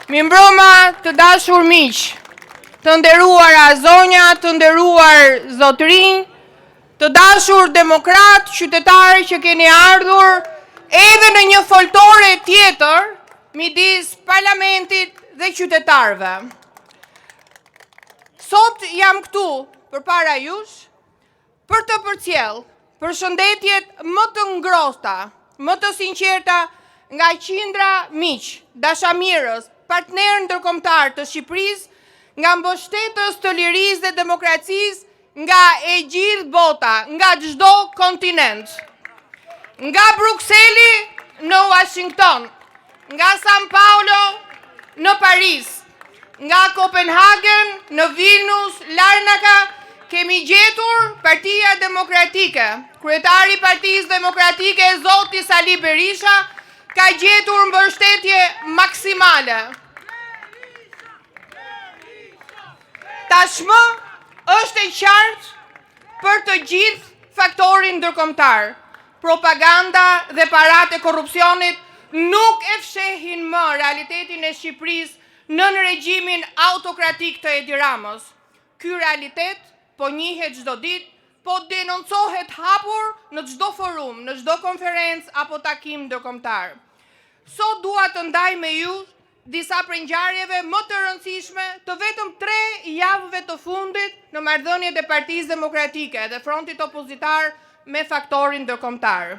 Mirëmbrëma të dashur miq, të nderuara zonja, të nderuar zotrinj, të dashur demokrat, qytetarë që keni ardhur edhe në një foltore tjetër midis parlamentit dhe qytetarëve. Sot jam këtu përpara jush për të përcjell përshëndetjet më të ngrohta, më të sinqerta nga qindra miq, dashamirës, partner ndërkombëtar të Shqipërisë, nga mbështetës të lirisë dhe demokracisë, nga e gjithë bota, nga çdo kontinent. Nga Brukseli në Washington, nga San Paulo në Paris, nga Kopenhagen në Vilnius, Larnaca, kemi gjetur Partia Demokratike. Kryetari i Partisë Demokratike, zoti Sali Berisha, ka gjetur mbështetje maksimale. Tashmë është e qartë për të gjithë faktorin ndërkombëtar. Propaganda dhe paratë e korrupsionit nuk e fshehin më realitetin e Shqipërisë nën regjimin autokratik të Edi Ramës. Ky realitet po njihet çdo ditë, po denoncohet hapur në çdo forum, në çdo konferencë apo takim ndërkombëtar. Sot dua të ndaj me ju disa prej ngjarjeve më të rëndësishme të vetëm 3 javëve të fundit në marrëdhëniet e Partisë Demokratike dhe frontit opozitar me faktorin ndërkombëtar.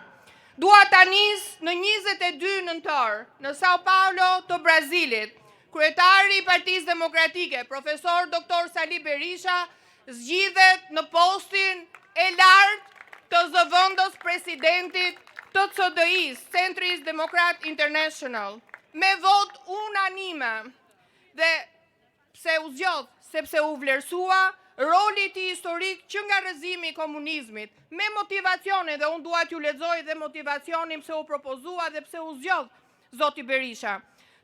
Dua ta nis në 22 nëntor në Sao Paulo të Brazilit. Kryetari i Partisë Demokratike, profesor Dr. Sali Berisha, zgjidhet në postin e lartë të zëvendës presidentit të CDI-s, Centris Democrat International, me vot unanime dhe pse u zgjodh, sepse u vlerësua roli i tij historik që nga rrëzimi i komunizmit, me motivacione, dhe unë dua t'ju lexoj dhe motivacionin pse u propozua dhe pse u zgjodh zoti Berisha.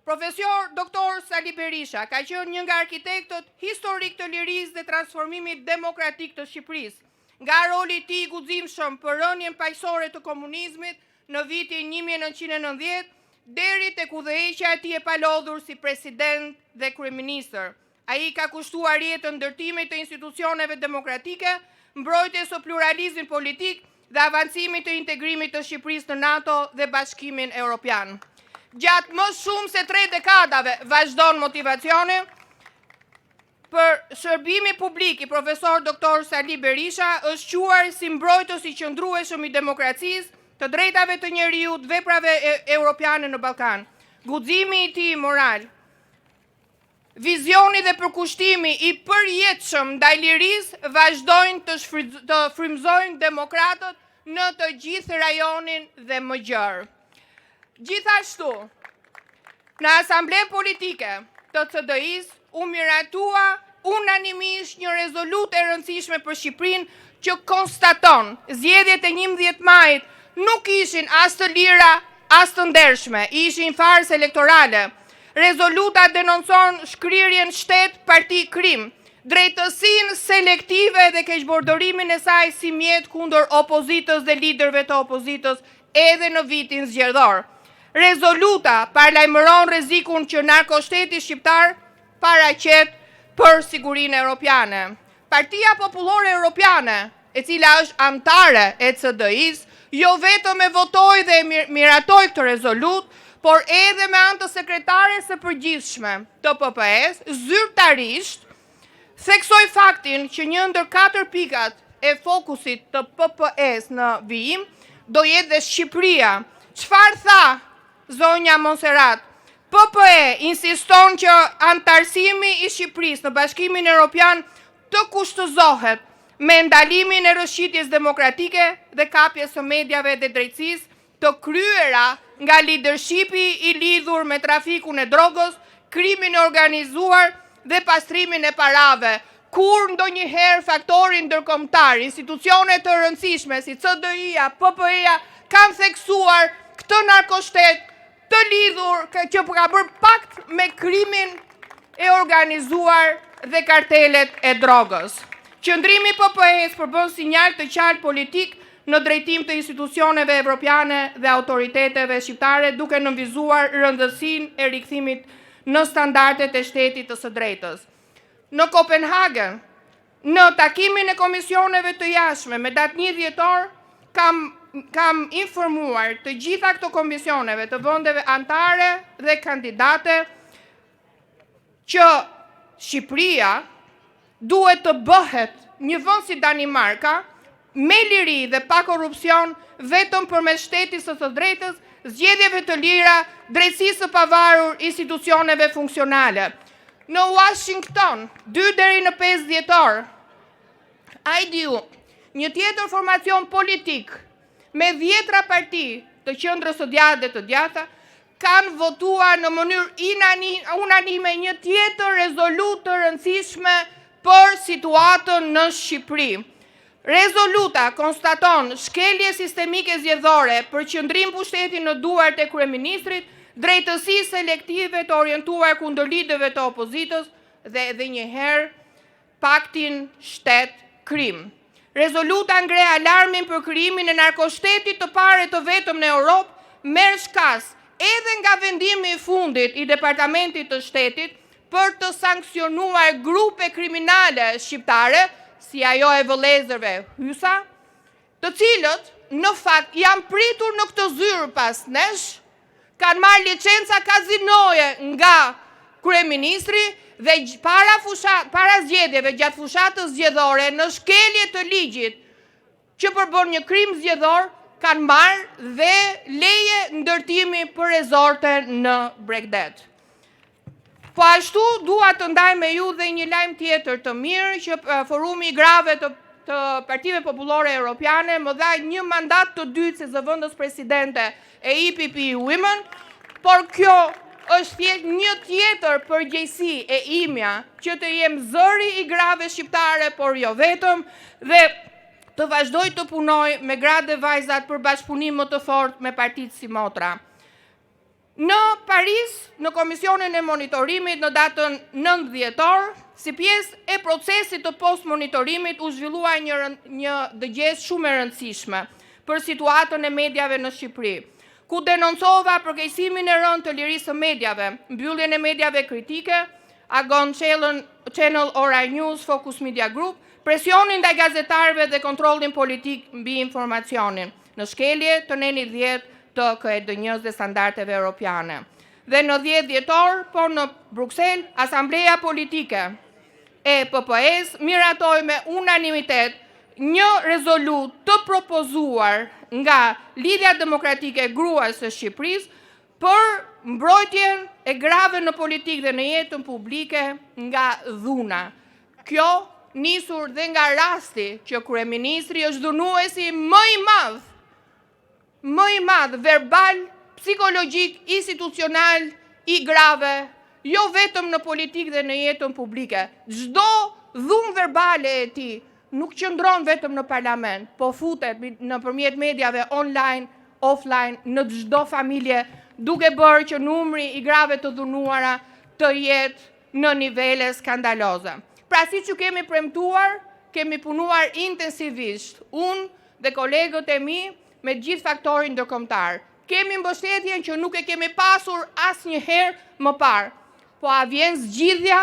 Profesor Dr. Sali Berisha ka qenë një nga arkitektët historik të lirisë dhe transformimit demokratik të Shqipërisë, nga roli i tij i guximshëm për rënien paqësore të komunizmit në vitin 1990 deri tek udhëheqja e tij e palodhur si president dhe kryeministër. Ai ka kushtuar jetën ndërtimit të institucioneve demokratike, mbrojtjes së pluralizmit politik dhe avancimit të integrimit të Shqipërisë në NATO dhe Bashkimin Evropian. Gjatë më shumë se 3 dekadave vazhdon motivacioni. Për shërbimi publik i profesor Dr. Sali Berisha është quar si mbrojtës i qëndrueshëm i demokracisë, të drejtave të njeriut, veprave europiane në Ballkan. Guximi i tij moral, vizioni dhe përkushtimi i përjetshëm ndaj lirisë vazhdojnë të frymëzojnë demokratët në të gjithë rajonin dhe më gjerë. Gjithashtu, në Asamblenë Politike të CDI-s u miratua unanimisht një rezolutë e rëndësishme për Shqipërinë që konstaton zgjedhjet e 11 majit nuk ishin as të lira, as të ndershme, ishin farsë elektorale. Rezoluta denoncon shkrirjen shtet parti krim, drejtësinë selektive dhe keqbordorimin e saj si mjet kundër opozitës dhe liderëve të opozitës edhe në vitin zgjedhor. Rezoluta paralajmëron rrezikun që narkoshteti shqiptar paraqet për sigurinë europiane. Partia Popullore Europiane, e cila është anëtare e CDI-s, jo vetëm e votoi dhe miratoi këtë rezolut, por edhe me anë të sekretares së përgjithshme të PPS, zyrtarisht theksoi faktin që një ndër 4 pikat e fokusit të PPS në vijim do jetë dhe Shqipëria. Çfarë tha zonja Monserrat? PPE insiston që antarësimi i Shqipërisë në Bashkimin Evropian të kushtëzohet me ndalimin e rrëshqitjes demokratike dhe kapjes së mediave dhe drejtësisë të kryera nga leadershipi i lidhur me trafikun e drogës, krimin e organizuar dhe pastrimin e parave. Kur ndonjëherë faktorin ndërkombëtar, institucione të rëndësishme si CDI-ja, PPE-ja kanë theksuar këtë narkoshtet të lidhur që ka bërë pakt me krimin e organizuar dhe kartelet e drogës. Qëndrimi PPE-s përbën sinjal të qartë politik në drejtim të institucioneve evropiane dhe autoriteteve shqiptare, duke nënvizuar rëndësinë e rikthimit në standardet e shtetit të së drejtës. Në Kopenhagen, në takimin e komisioneve të jashtme me datë 1 dhjetor, kam informuar të gjitha këto komisioneve të vendeve anëtare dhe kandidate që Shqipëria duhet të bëhet një vend si Danimarka, me liri dhe pa korrupsion, vetëm përmes shtetit të së drejtës, zgjedhjeve të lira, drejtësisë së pavarur, institucioneve funksionale. Në Washington, 2 deri në 5 dhjetor, IDU, një tjetër formacion politik me 10 parti të qendrës së djathtë dhe të djatha, kanë votuar në mënyrë unanime një tjetër rezolutë të rëndësishme për situatën në Shqipëri. Rezoluta konstaton shkelje sistemike zgjedhore, përqendrim pushtetin në duart e kryeministrit, drejtësi selektive të orientuar kundër liderëve të opozitës dhe edhe një herë paktin shtet-krim. Rezoluta ngre alarmin për krijimin e narkoshtetit të parë të vetëm në Europë, merr shkas edhe nga vendimi i fundit i Departamentit të Shtetit për të sankcionuar grupe kriminale shqiptare, si ajo e vëllezërve Hysa, të cilët në fakt janë pritur në këtë zyrë pas nesh, kanë marrë licenca kazinoje nga kryeministri dhe para zgjedhjeve gjatë fushatës zgjedhore në shkelje të ligjit që përbën një krim zgjedhor, kanë marrë dhe leje ndërtimi për rezorte në Bregdet. Po ashtu dua të ndaj me ju dhe një lajm tjetër të mirë që Forumi i Grave të Partive Popullore Europiane më dha një mandat të dytë si zëvendës presidente e EPP Women, por kjo është thjesht një tjetër përgjegjësi e imja që të jem zëri i grave shqiptare, por jo vetëm, dhe të vazhdoj të punoj me gratë dhe vajzat për bashkëpunim më të fortë me partitë si motra. Në Paris, në Komisionin e Monitorimit në datën 9 dhjetor, si pjesë e procesit të post-monitorimit u zhvillua një dëgjesë shumë e rëndësishme për situatën e mediave në Shqipëri, ku denoncova përkeqësimin e rënd të lirisë së mediave, mbylljen e mediave kritike, Agon Channel, Ora News, Focus Media Group, presionin ndaj gazetarëve dhe kontrollin politik mbi informacionin, në shkelje të neni 10 të KED-1 dhe standardeve europiane. Dhe në 10 dhjetor, po në Bruxelles, Asambleja Politike e PPE-s miratoi me unanimitet një rezolut të propozuar nga Lidhja Demokratike e Gruas së Shqipërisë për mbrojtjen e grave në politikë dhe në jetën publike nga dhuna. Kjo nisur dhe nga rasti që kryeministri është dhunuesi më i madh verbal, psikologjik, institucional i grave, jo vetëm në politikë dhe në jetën publike. Çdo dhunë verbale e tij nuk qëndron vetëm në parlament, po futet nëpërmjet mediave online, offline, në çdo familje, duke bërë që numri i grave të dhunuara të jetë në nivele skandaloze. Pra, siç që kemi premtuar, kemi punuar intensivisht, unë dhe kolegët e mi, me gjithë faktorin ndërkombëtar. Kemi mbështetjen që nuk e kemi pasur asnjëherë më parë. Po a vjen zgjidhja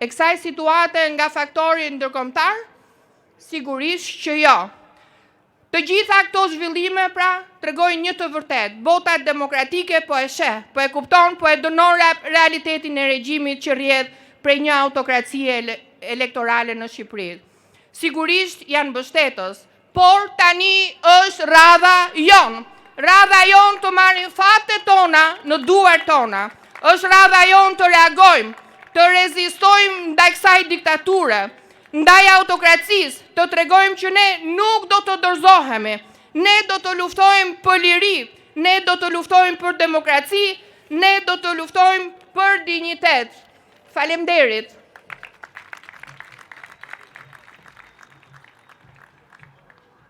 e kësaj situate nga faktori ndërkombëtar? Sigurisht që jo. Të gjitha këto zhvillime, pra, tregojnë një të vërtet. Bota demokratike po e sheh, po e kupton, po e dënon realitetin e regjimit që rrjedh prej një autokracie elektorale në Shqipëri. Sigurisht janë mbështetës, por tani është radha jonë. Radha jonë të marrim fatet tona në duart tona. Është radha jonë të reagojmë, të rezistojmë ndaj kësaj diktature, ndaj autokracisë, të tregojmë që ne nuk do të dorëzohemi. Ne do të luftojmë për liri, ne do të luftojmë për demokraci, ne do të luftojmë për dinjitet. Faleminderit.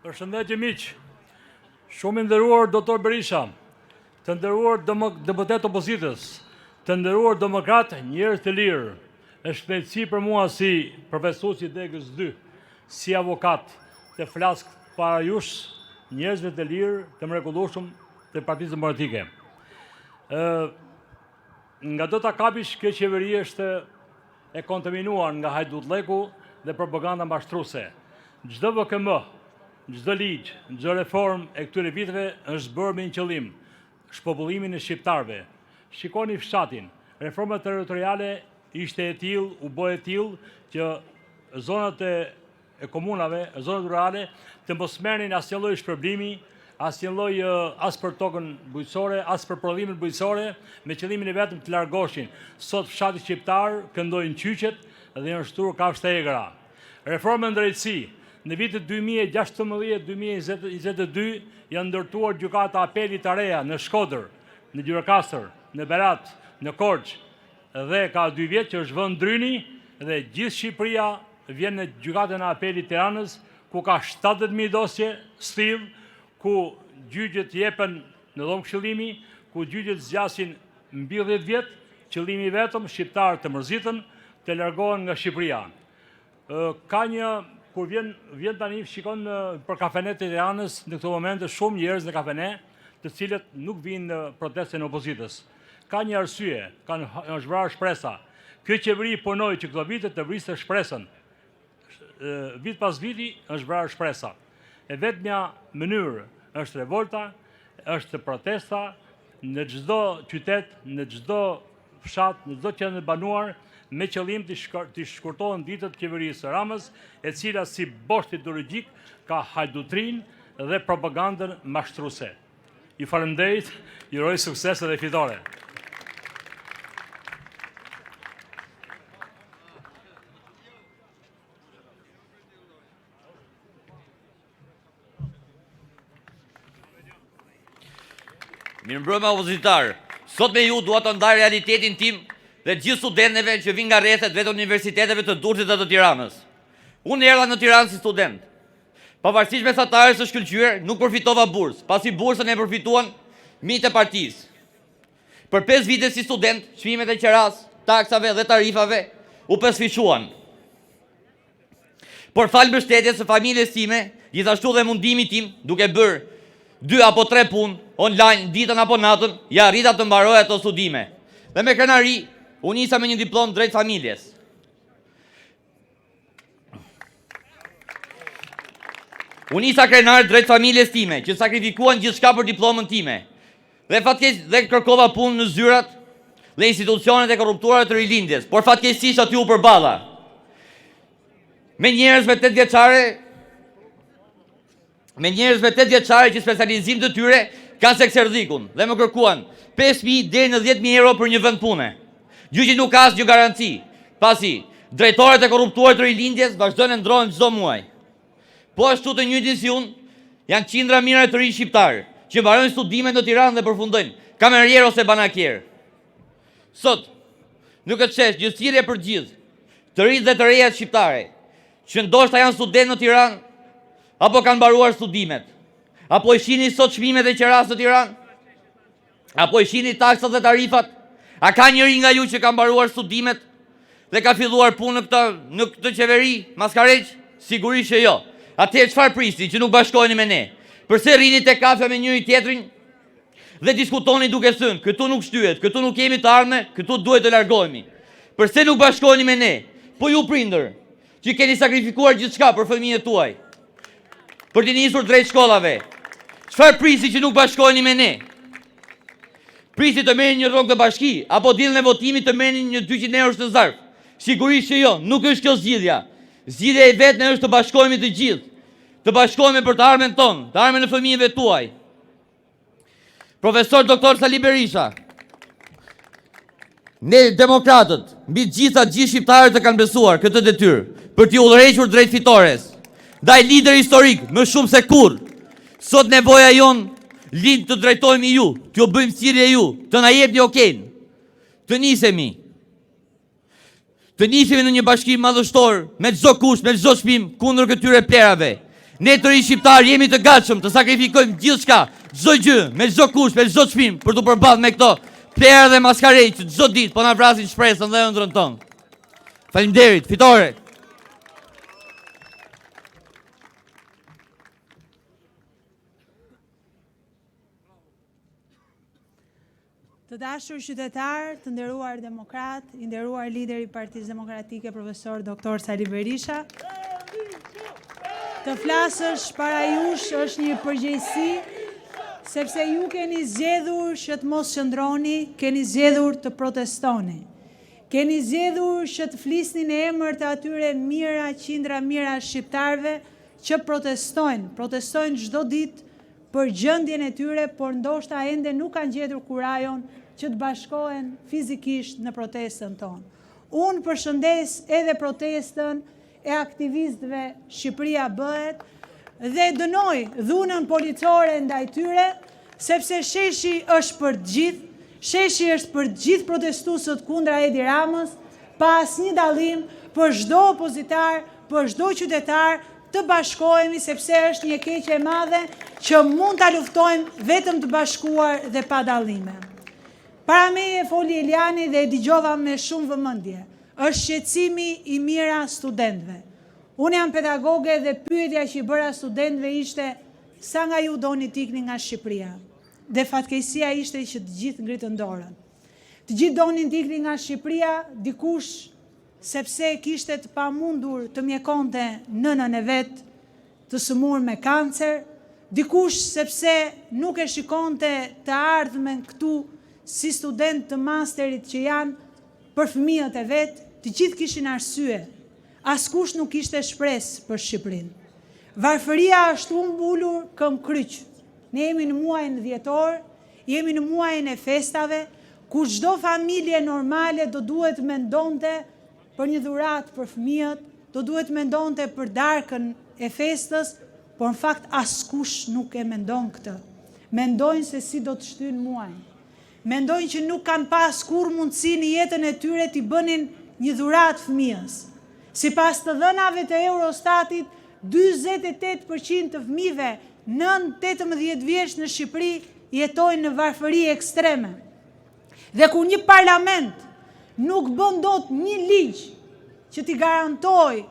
Përshëndetje miq, shumë i nderuar doktor Berisha, të nderuar deputet opozitës, të nderuar demokrat, njerëz të lirë, është shpejtësi për mua si profesor i Degës 2, si avokat, të flas para jush, njerëzve të lirë, të mrekullueshëm të Partisë Demokratike. Nga do ta kapish, kjo qeveri është e kontaminuar nga hajdutleku dhe propaganda mashtruese. Çdo VKM, çdo ligj, çdo reform e këtyre viteve është bërë me një qëllim, shpopullimin e shqiptarëve. Shikoni fshatin, reforma territoriale ishte e tillë, u bë e tillë që zonat e komunave, zonat rurale të mos merrnin asnjë lloj shpërblimi, asnjë lloj as për tokën bujqësore, as për prodhimin bujqësore, me qëllimin e vetëm të largoshin. Sot fshati shqiptar këndojnë qyqet dhe janë shtuar kafshë të egra. Reforma në drejtësi, në vitet 2016-2022 janë ndërtuar gjykata apelit të reja në Shkodër, në Gjirokastër, në Berat, në Korçë, dhe ka 2 vjet që është vënë ndryni dhe gjithë Shqipëria vjen në gjykatën e apelit Tiranës, ku ka 70.000 dosje still, ku gjyqet jepen në dhomë këshillimi, ku gjyqet zgjasin mbi 10 vjet, qëllimi vetëm shqiptarët të mërzitën, të largohen nga Shqipëria. Ka një, kur vjen tani shikon për kafenet e Tiranës në këto momente shumë njerëz në kafene, të cilët nuk vinë në protestën e opozitës. Ka një arsye, është vrarë shpresa. Kjo qeveri punoi që këto vite të vriste shpresën. Vit pas viti është vrarë shpresa. E vetmja mënyrë është revolta, është protesta në çdo qytet, në çdo fshat, në çdo qendër banuar, me qëllim të shkurtohen ditët qeverisë së Ramës, e cila si boshт ideologjik ka hajdutrin dhe propagandën mashtruese. Ju falenderoj, ju uroj sukses dhe fitore. Mirëmbrëma opozitar, sot me ju dua të ndaj realitetin tim dhe gjithë studentëve që vinë nga rrethet vetë universiteteve të Durrësit dhe të Tiranës. Unë erdha në Tiranë si student. Pavarësisht mesatarës së shkëlqyer, nuk përfitova bursë, pasi bursën e përfituan miqtë e partisë. Për 5 vite si student, çmimet e qeras, taksave dhe tarifave u pesfiquan. Por fal mbështetjes së familjes time, gjithashtu dhe mundimit tim, duke bërë 2 apo 3 punë online ditën apo natën, ja arrita të mbaroj ato studime. Dhe me krenari, unë nisa me një diplom drejt familjes. Unë nisa krenar drejt familjes time, që sakrifikuan gjithçka për diplomën time. Dhe fatkeq dhe kërkova punë në zyrat dhe institucionet e korruptuara të rilindjes, por fatkeqësisht aty u përballa me njerëz me 8 vjeçare që specializim të tyre kanë sekserdhikun dhe më kërkuan 5.000 deri në 10.000 euro për një vend pune. Gjyqi nuk ka asnjë garanci, pasi drejtorët e korruptuar të rilindjes vazhdojnë ndrohen çdo muaj. Po ashtu të njëjtin si unë, janë qindra mijëra të rinj shqiptar që mbarojnë studimet në Tiranë dhe përfundojnë kamerier ose banakier. Sot, nuk është çështë gjësirje për gjithë, të rinjt dhe të rejat shqiptare, që ndoshta janë studentë në Tiranë, apo kanë mbaruar studimet, apo i shihni sot çmimet e qeras në Tiranë, apo i shihni taksat dhe tarifat, a ka njëri nga ju që ka mbaruar studimet dhe ka filluar punë në këtë qeveri, maskareq? Sigurisht që jo. Atëherë çfarë prisni që nuk bashkoheni me ne? Përse rrini te kafe me njëri tjetrin dhe diskutoni duke thënë, këtu nuk shtyhet, këtu nuk kemi të ardhme, këtu duhet të largohemi. Përse nuk bashkoheni me ne? Po ju prindër, që keni sakrifikuar gjithçka për fëmijët tuaj, për të nisur drejt shkollave. Çfarë prisni që nuk bashkoheni me ne? Prisni të merrni një rrogë të bashki, apo ditën e votimit të merrni një 200 euro të zarf? Sigurisht që jo, nuk është kjo zgjidhja. Zgjidhja e vetme është të bashkohemi të gjithë, të bashkohemi për të ardhmen tonë, të ardhmen e fëmijëve tuaj. Profesor Doktor Sali Berisha, ne demokratët, mbi gjithë shqiptarët të kanë besuar këtë detyrë për t'i udhëhequr drejt fitores. Ndaj lider historik, më shumë se kurrë. Sot nevoja jon lind të drejtojmë ju, t'ju bëjmë thirrje ju, të na jepni okein. Të nisemi. Të nisemi në një bashkim madhështor me çdo kusht, me çdo çmim kundër këtyre plerave. Ne të rinj shqiptar jemi të gatshëm të sakrifikojmë gjithçka, çdo gjë, me çdo kusht, me çdo çmim për të përballë me këto plera dhe maskarej që çdo ditë po na vrasin shpresën dhe ëndrrën tonë. Faleminderit, fitore. Të dashur qytetar, të nderuar demokrat, i nderuar lideri i Partisë Demokratike, profesor Dr. Sali Berisha, të flasësh para jush është një përgjegjësi, sepse ju keni zgjedhur që të mos qëndroni, keni zgjedhur të protestoni. Keni zgjedhur që të flisni në emër të atyre mijëra, qindra mijëra shqiptarëve që protestojnë çdo ditë për gjendjen e tyre, por ndoshta ende nuk kanë gjetur kurajon që të bashkohen fizikisht në protestën tonë. Unë përshëndes edhe protestën e aktivistëve Shqipëria bëhet dhe dënoj dhunën policore ndaj tyre, sepse sheshi është për të gjithë, sheshi është për të gjithë protestuesët kundra Edi Ramës, pa asnjë dallim, për çdo opozitar, për çdo qytetar, të bashkohemi sepse është një keqe e madhe që mund ta luftojmë vetëm të bashkuar dhe pa dallime. Para meje foli Eliani dhe e dëgjova me shumë vëmendje. Është shqetësimi i mira studentëve. Unë jam pedagoge dhe pyetja që i bëra studentëve ishte sa nga ju doni t'ikni nga Shqipëria. Dhe fatkeqësia ishte që të gjithë ngritën dorën. Të gjithë donin t'ikni nga Shqipëria, dikush sepse kishte të pamundur të mjekonte nënën e vet të sëmurë me kancer, dikush sepse nuk e shikonte të ardhmen këtu si student të masterit që janë për fëmijët e vet, të gjithë kishin arsye. Askush nuk kishte shpresë për Shqipërinë. Varfëria është humbur këm kryq. Ne jemi në muajin dhjetor, jemi në muajin e festave, ku çdo familje normale do duhet mendonte për një dhuratë për fëmijët, do duhet mendonte për darkën e festës, por në fakt askush nuk e mendon këtë. Mendojnë se si do të shtyjnë muajin. Mendojnë që nuk kanë pas kur mundësi në jetën e tyre t'i bënin një dhuratë fëmijës. Sipas të dhënave të Eurostatit, 48% të fëmijëve nën 18 vjeç në Shqipëri jetojnë në varfëri ekstreme. Dhe ku një parlament nuk bën dot një ligj që t'i garantoj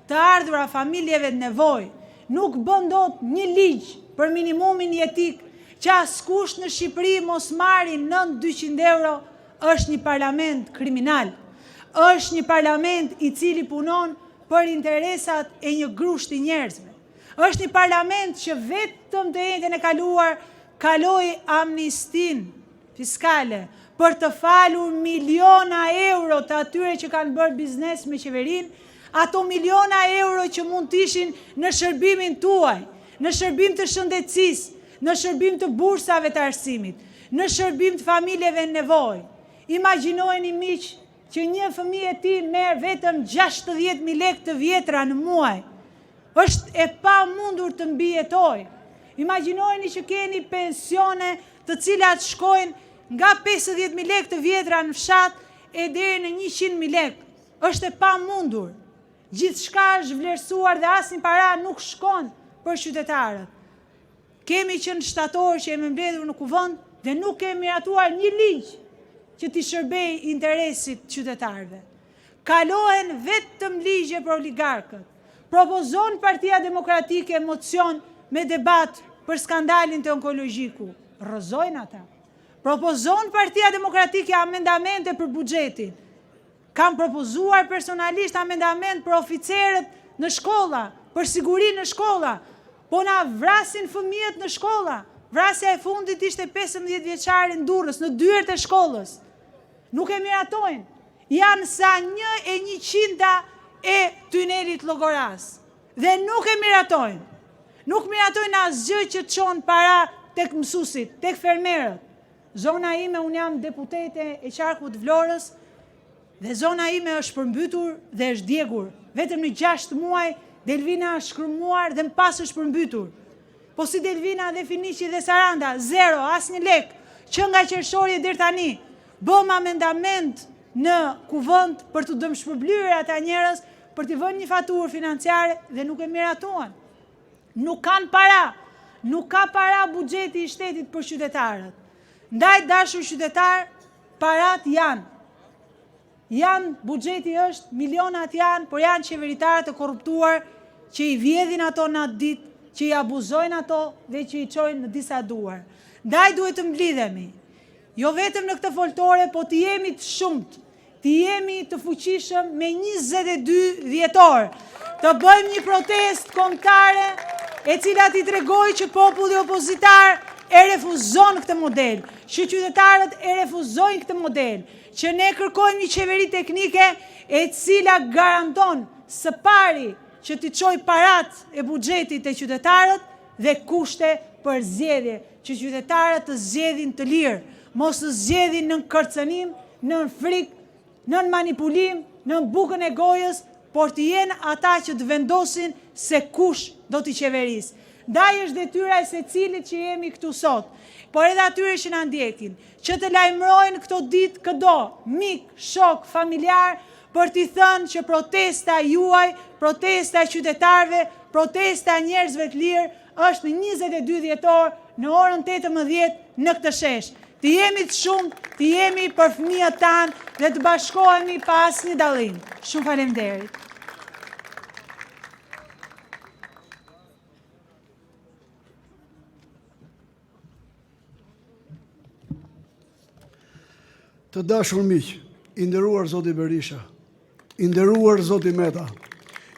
të ardhura familjeve të nevojë, nuk bën dot një ligj për minimumin jetik që askush në Shqipëri mos marri nën 200 euro, është një parlament kriminal. Është një parlament i cili punon për interesat e një grushti njerëzve. Është një parlament që vetëm të jetën e kaluar kaloi amnistin fiskale për të falur miliona euro të atyre që kanë bërë biznes me qeverinë, ato miliona euro që mund të ishin në shërbimin tuaj, në shërbim të shëndetësisë, në shërbim të bursave të arsimit, në shërbim të familjeve në nevojë. Imagjinojeni miq që një fëmijë e tij merr vetëm 60.000 lekë të vjetra në muaj. Është e pamundur të mbijetojë. Imagjinojeni që keni pensione të cilat shkojnë nga 50.000 lekë të vjetra në fshat e deri në 100.000 lekë. Është e pamundur. Gjithçka është vlerësuar dhe asnjë para nuk shkon për qytetarët. Kemi qenë shtator që jemi mbledhur në kuvend dhe nuk kemi miratuar një ligj që t'i shërbej interesit qytetarëve. Kalohen vetëm ligje për oligarkët. Propozon Partia Demokratike mocion me debat për skandalin të onkologjiku. Rrëzojnë ata. Propozon Partia Demokratike amendamente për buxhetin. Kam propozuar personalisht amendament për oficerët në shkolla, për sigurinë në shkolla, po na vrasin fëmijët në shkolla. Vrasja e fundit ishte 15 vjeçari në Durrës, në dyert e shkollës. Nuk e miratojnë. Janë sa 1/100 e tynelit Llogoras. Dhe nuk e miratojnë. Nuk miratojnë asgjë që të çon para tek mësuesit, tek fermerët. Zona ime, unë jam deputete e qarkut Vlorës, dhe zona ime është përmbytur dhe është djegur. Vetëm në 6 muaj, Delvina është shkrumuar dhe më pas është përmbytur. Po si Delvina dhe Finiqi dhe Saranda, 0, asnjë lek, që nga qershori deri tani, bëm amendament në kuvend për të dëmshpërblyer ata njerëz, për t'i vënë një faturë financiare dhe nuk e miratuan. Nuk kanë para, nuk ka para buxheti i shtetit për qytetarët. Ndaj dashur qytetar, parat janë. Buxheti është, milionat janë, por janë qeveritarët e korruptuar që i vjedhin ato në atë ditë, që i abuzojnë ato dhe që i çojnë në disa duar. Ndaj duhet të mblidhemi. jo vetëm në këtë foltore, po të jemi të shumët, të jemi të fuqishëm me 22 dhjetor, të bëjmë një protest kombëtare e cila t'i tregoj që populli opozitar e refuzon këtë model, që qytetarët e refuzojnë këtë model, që ne kërkojmë një qeveri teknike e cila garanton së pari që t'i çoj parat e buxhetit e qytetarët dhe kushte për zgjedhje, që qytetarët të zgjedhin të lirë, mos të zgjedhin në kërcënim, në frikë, në manipulim, në bukën e gojës, por të jenë ata që të vendosin se kush do t'i qeverisë. Ndaj është detyra e secilit që jemi këtu sot, por edhe atyre që na ndjekin, që të lajmërojnë këto ditë këdo, mik, shok, familjar, për t'i thënë që protesta juaj, protesta e qytetarëve, protesta e njerëzve të lirë, është në 22 dhjetor në orën 18 në këtë shesh. Të jemi të shumë, të jemi për fëmijët tanë dhe të bashkohemi pa asnjë dallim. Shumë faleminderit. Të dashur miq, i nderuar zoti Berisha, i nderuar zoti Meta,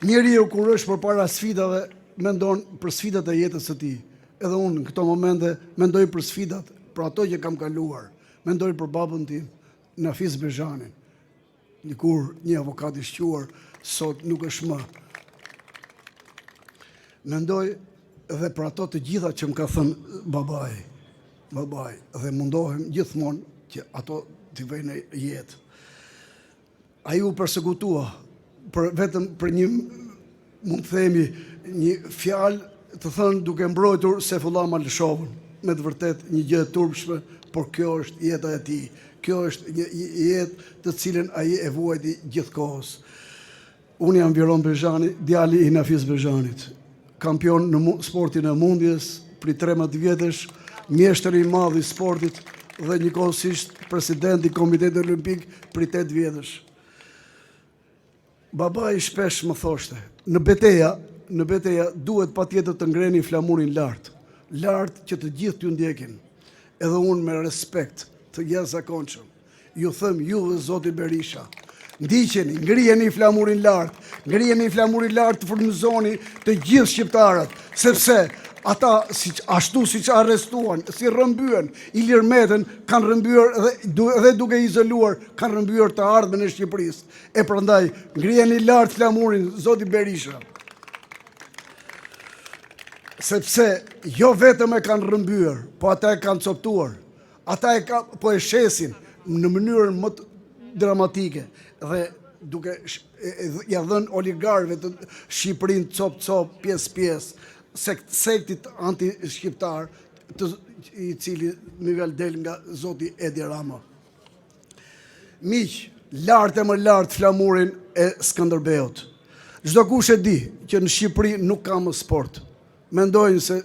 njeriu kur është përpara sfidave mendon për sfidat e jetës së tij. Edhe unë në këto momente mendoj për sfidat, për ato që kam kaluar. Mendoj për babën tim, Nafiz Bezhanin, dikur një avokat i shquar, sot nuk është më. Mendoj edhe për ato të gjitha që më ka thënë babai, dhe mundohem gjithmonë që ato t'i vëjnë jetë. Ai u persekutua vetëm për një, mund të themi, një fjalë të thënë duke mbrojtur Sefullah Malshovën. Me të vërtet një gjë e turpshme, por kjo është jeta e tij. Kjo është një jetë të cilën ai e vuajti gjithkohës. Unë jam Viron Bezhani, djali i Nafiz Bezhanit. Kampion në sportin e mundjes, prej 13 vjetësh, mjeshtër i madh i sportit dhe njëkohësisht president i Komitetit Olimpik prej 8 vjetësh. Babai shpesh më thoshte, në beteja duhet patjetër të ngreni flamurin lart që të gjithë t'ju ndjekin. Edhe unë me respekt të jashtëzakonshëm ju them ju dhe zoti Berisha, ndiqeni, ngrijeni flamurin lart të frymëzoni të gjithë shqiptarët, sepse ata ashtu siç arrestuan, si rrëmbyen Ilir Metën, kanë rrëmbyer dhe duke izoluar kanë rrëmbyer të ardhmen e Shqipërisë. E prandaj ngrijeni lart flamurin zoti Berisha. Sepse jo vetëm e kanë rrëmbyer, po ata e kanë coptuar. Ata po e shesin në mënyrën më dramatike dhe duke ja dhënë oligarëve të Shqipërinë cop, pjesë, sektit anti-shqiptar, i cili më del nga zoti Edi Rama. Miq, lart e më lart flamurin e Skënderbeut. Çdo kush e di që në Shqipëri nuk ka më sport. Mendojnë se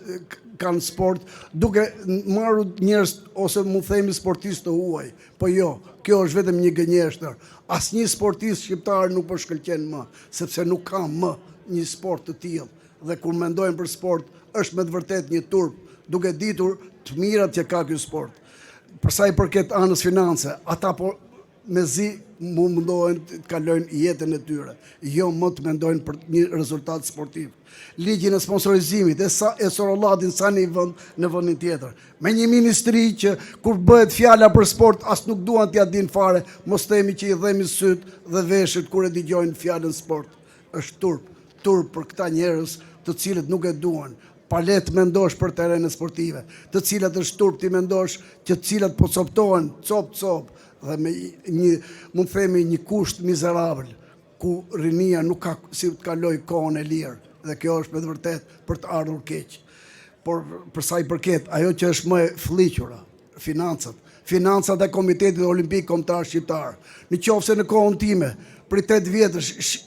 kanë sport duke marrë njerëz ose mund themi sportistë të huaj. Po jo, kjo është vetëm një gënjeshtër. Asnjë sportist shqiptar nuk po shkëlqen më, sepse nuk ka më një sport të tillë. Dhe kur mendojnë për sport, është me të vërtet një turp, duke ditur të mirat që ka ky sport. Për sa i përket anës finance, ata po mezi mundohen të kalojnë jetën e tyre, jo më të mendojnë për një rezultat sportiv. Ligjin e sponsorizimit e sorollatin sa në vendin tjetër. Me një ministri që kur bëhet fjala për sport as nuk duan t'ia din fare, mos themi që i dhemi syt dhe veshët kur e dëgjojnë fjalën sport. Është turp për këta njerëz të cilët nuk e duan. Palet mendosh për terene sportive, të cilat është turp ti mendosh që të cilat po coptohen, cop, dhe me një, mund themi, një kusht mizerabël, ku rinia nuk ka si të kaloj kohën e lirë, dhe kjo është me të vërtet për të ardhur keq. Por për sa i përket, ajo që është më e fllihura, financat e Komitetit Olimpik Kombëtar Shqiptar. Në qoftë se në kohën time, për 8 vjetësh,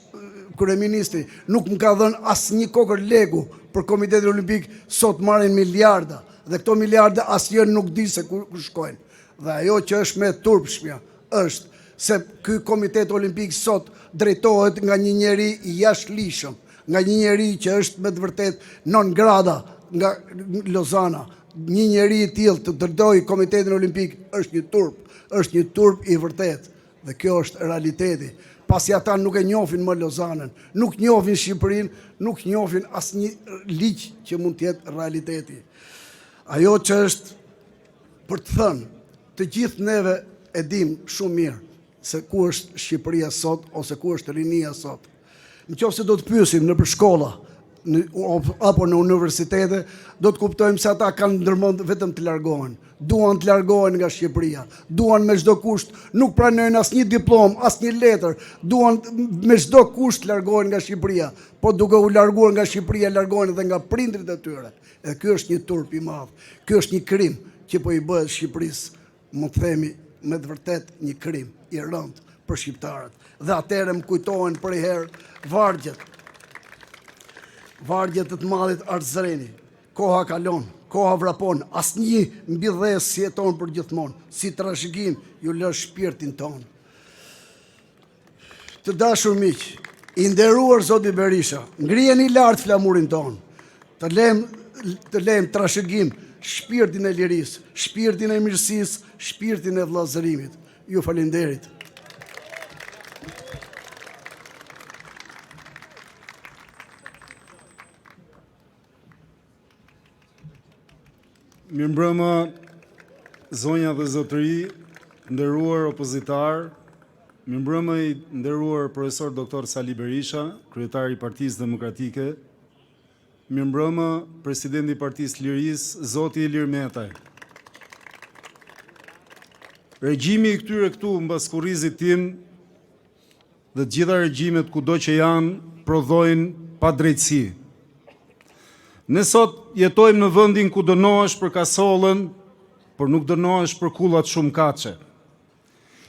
kryeministri nuk më ka dhënë asnjë kokër legu për Komitetin Olimpik, sot marrin miliarda, dhe këto miliarda asnjë nuk di se ku shkojnë. Dhe ajo që është me turpshmja është se ky Komitet Olimpik sot drejtohet nga një njeri i jashtëligjshëm, nga një njeri që është me të vërtet non grata nga Lozana, një njeri i tillë të dërdoj Komitetin Olimpik është një turp i vërtet. Dhe kjo është realiteti. Pasi ata nuk e njohin më Lozanën, nuk njohin Shqipërinë, nuk njohin asnjë ligj që mund të jetë realiteti. Ajo që është për të thënë, të gjithë neve e dim shumë mirë se ku është Shqipëria sot ose ku është rinia sot. Nëse do të pyesim nëpër shkolla apo në universitete, do të kuptojmë se ata kanë ndërmend vetëm të largohen. Duan të largohen nga Shqipëria, duan me çdo kusht, nuk pranojnë asnjë diplomë, asnjë letër, duan me çdo kusht të largohen nga Shqipëria, po duke u larguar nga Shqipëria largohen edhe nga prindrit e tyre. Dhe ky është një turp i madh. Ky është një krim që po i bëhet Shqipërisë, më themi me të vërtet një krim i rëndë për shqiptarët. Dhe atëherë më kujtohen për herë vargjet të madhit Artzreni. Koha kalon, koha vrapon, asnjë mbidhes si jeton për gjithmonë, si trashëgim ju lë shpirtin ton. Të dashur miq, i nderuar zoti Berisha, ngriheni lart flamurin ton. Të lejmë trashëgim shpirtin e lirisë, shpirtin e mirësisë, shpirtin e vëllazërimit. Ju falenderit. Mirëmbrëma, zonja dhe zotëri, nderuar opozitar, mirëmbrëma i nderuar profesor doktor Sali Berisha, kryetari i Partisë Demokratike, mirëmbrëma presidenti i Partisë Lirisë, zoti Ilir Metaj. Regjimi i këtyre këtu mbas kurrizit tim dhe të gjitha regjimet kudo që janë prodhojnë padrejtësi. Ne sot jetojmë në vendin ku dënohesh për kasollën, por nuk dënohesh për kullat shumë kaçe.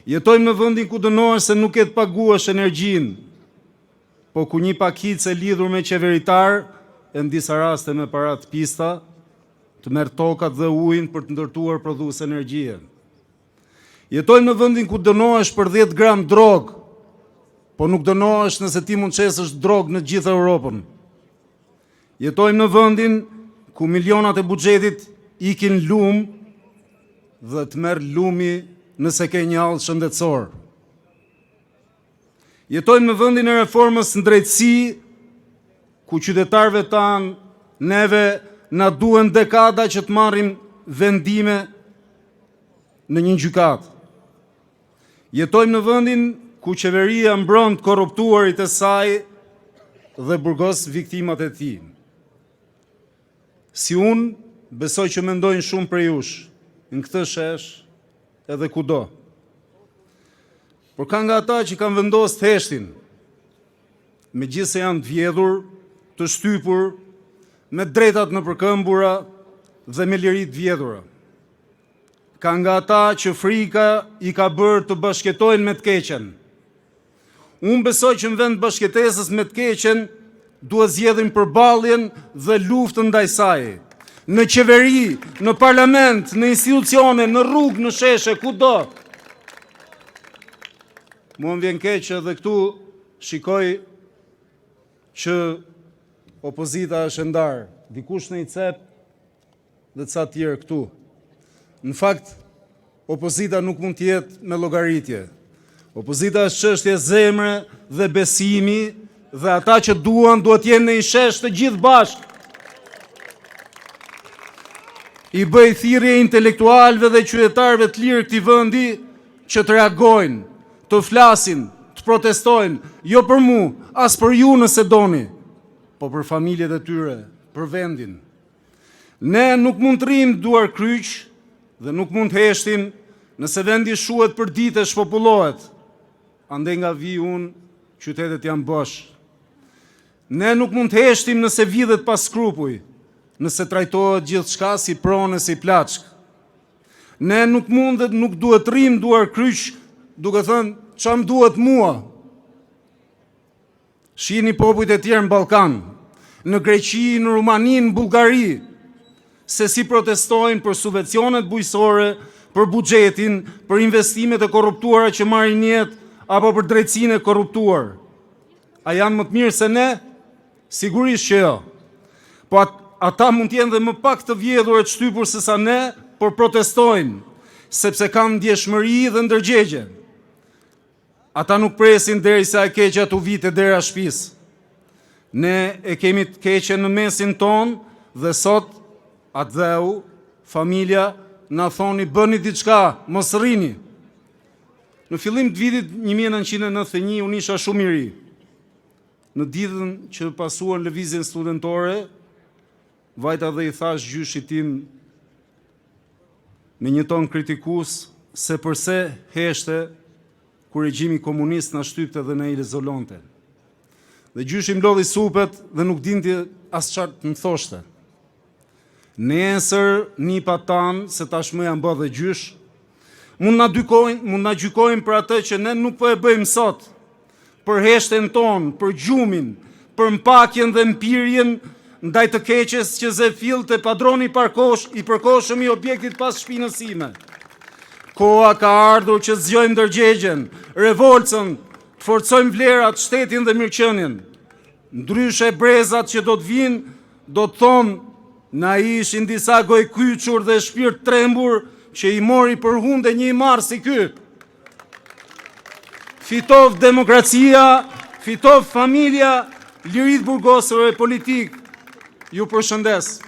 Jetojmë në vendin ku dënohesh se nuk e të paguash energjinë, po ku një pakice lidhur me qeveritar, e në disa raste me parat pista, të merr tokat dhe ujin për të ndërtuar prodhues energjie. Jetojmë në vendin ku dënohesh për 10 gram drogë, po nuk dënohesh nëse ti mund çesësh drogë në gjithë Europën. Jetojmë në vendin ku milionat e buxhetit ikin lum dhe të merr lumi nëse ke një hall shëndetësor. Jetojmë në vendin e reformës në drejtësi, ku qytetarëve tanë neve na duhen dekada që të marrim vendime në një gjykatë. Jetojmë në vendin ku qeveria mbron të korruptuarit e saj dhe burgos viktimat e tij. Si unë, besoj që mendojnë shumë prej jush, në këtë shesh edhe kudo. Por ka nga ata që kanë vendosur të heshtin, megjithëse janë të vjedhur, të shtypur, me drejtat në përkëmbura dhe me liri të vjedhura. Ka nga ata që frika i ka bërë të bashketojnë me të keqen. Unë besoj që në vend bashkëtesës me të keqen, duhet zgjedhin përballjen dhe luftën ndaj saj. Në qeveri, në parlament, në institucione, në rrugë, në sheshe, kudo. Mua më vjen keq edhe këtu shikoj që opozita është ndarë, dikush në i cep dhe ca tjerë këtu. Në fakt, opozita nuk mund të jetë me llogaritje. Opozita është çështje zemre dhe besimi, dhe ata që duhet jenë në i shesh të gjithë bashkë. I bëj thirrje intelektualëve dhe qytetarëve të lirë këtij vendi që të reagojnë, të flasin, të protestojnë, jo për mua, as për ju nëse doni, po për familjet e tyre, për vendin. Ne nuk mund të rrim duar kryq dhe nuk mund të heshtim nëse vendi shuhet për ditë e shpopullohet. Ande nga vi unë, qytetet janë bosh. Ne nuk mund të heshtim nëse vidhet pas skrupuj, nëse trajtohet gjithçka si pronë si plaçk. Ne nuk duhet rrim duar kryq duke thënë çam duhet mua. Shihni popujt e tjerë në Ballkan, në Greqi, në Rumani, në Bullgari, se si protestojnë për subvencionet bujqësore, për buxhetin, për investimet e korruptuara që marrin jetë, apo për drejtësinë e korruptuar. A janë më të mirë se ne? Sigurisht që jo. Po ata mund t'jenë dhe më pak të vjedhur e të shtypur se sa ne, por protestojnë, sepse kanë ndjeshmëri dhe ndërgjegje. Ata nuk presin derisa e keqja t'u vite dera shtëpisë. Ne e kemi të keqen në mesin ton dhe sot atë dheu, familja, na thoni bëni diçka, mos rrini. Në fillim të vitit 1991 unë isha shumë i ri. Në ditën që pasuan lëvizjen studentore, vajta dhe i thash gjyshit tim me një ton kritikus se përse heshte kur regjimi komunist na shtypte dhe na i izolonte. Dhe gjyshi mlodhi supet dhe nuk dinte as çfarë të më thoshte. Nesër nipa tan se tashmë janë bërë dhe gjysh, mund na gjykojnë për atë që ne nuk po e bëjmë sot, për heshten ton, për gjumin, për mpakjen dhe mpirjen ndaj të keqes që zefill të padroni i përkohshëm i objektit pas shpinës sime. Koha ka ardhur që zgjojmë ndërgjegjen, revoltën, të forcojmë vlerat, shtetin dhe mirëqenien. Ndryshe brezat që do të vinë, do të thonë, na ishin disa goj kyçur dhe shpirt trembur që i mori për hunde një i marë si ky. Fitov demokracia, fitov familja, lirit burgosore politik. Ju përshëndes.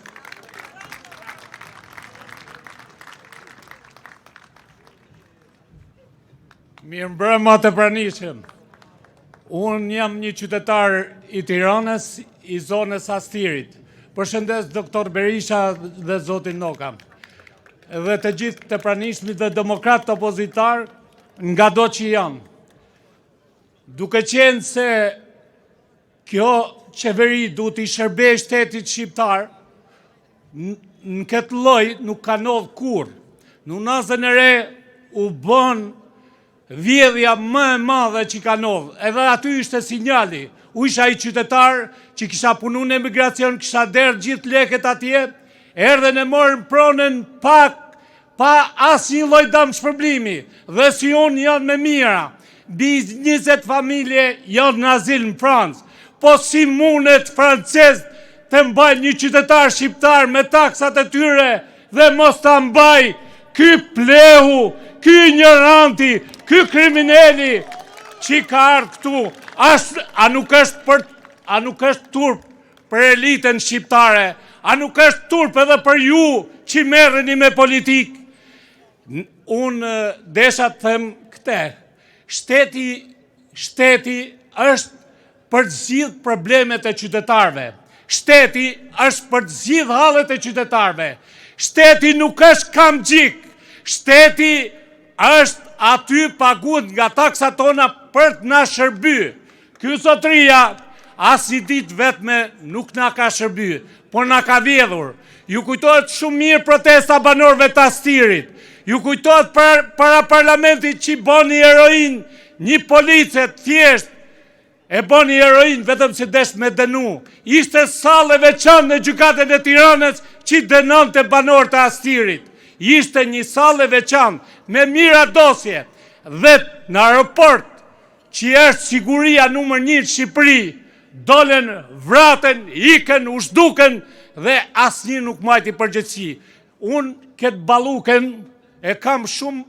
Mirë mbrëma të pranishëm. Unë jam një qytetar i Tiranës, i zonës Astirit. Përshëndes doktor Berisha dhe zotin Noka. Dhe të gjithë të pranishmit dhe demokrat të opozitar nga do që janë. Duke qenë se kjo qeveri du t'i shërbej shtetit shqiptar, në këtë lloj nuk ka ndodhur kur. Në Unazën e Re u bën vjedhja më e madhe që ka ndodhur. Edhe aty ishte sinjali. U isha i qytetar që kisha punu në emigracion, kisha derë gjithë leket atje, erdhen e morën pronën pa asnjë lloj dëmshpërblimi. Dhe si unë janë me mira. Mbi 20 familje janë në azil në Francë. Po si mundet francez të mbaj një qytetar shqiptar me taksat e tyre dhe mos të mbaj ky plehu, ky ignoranti, ky krimineli që ka ardhur këtu. A nuk është turp për elitën shqiptare, a nuk është turp edhe për ju që merreni me politik. Unë desha të them këte, shteti është për të zgjidhur problemet e qytetarëve. Shteti është për të zgjidhur hallet e qytetarëve. Shteti nuk është kamxhik. Shteti është aty paguhet nga taksat tona për të na shërby. Ky zotëria as i ditë vetme nuk na ka shërby, por na ka vjedhur. Ju kujtohet shumë mirë protesta banorëve të Astirit. Ju kujtohet para parlamentit që boni heroin, një police thjesht e boni heroin vetëm se desh me dënu. Ishte sallë e veçantë në gjykatën e Tiranës që dënonte banorët e Astirit. Ishte një sallë e veçantë me mira dosje. Dhe në aeroport, që është siguria numër 1 në Shqipëri, dolen, vraten, ikën, u zhduken dhe asnjë nuk majti përgjegjësi. Unë këtë balluken e kam shumë,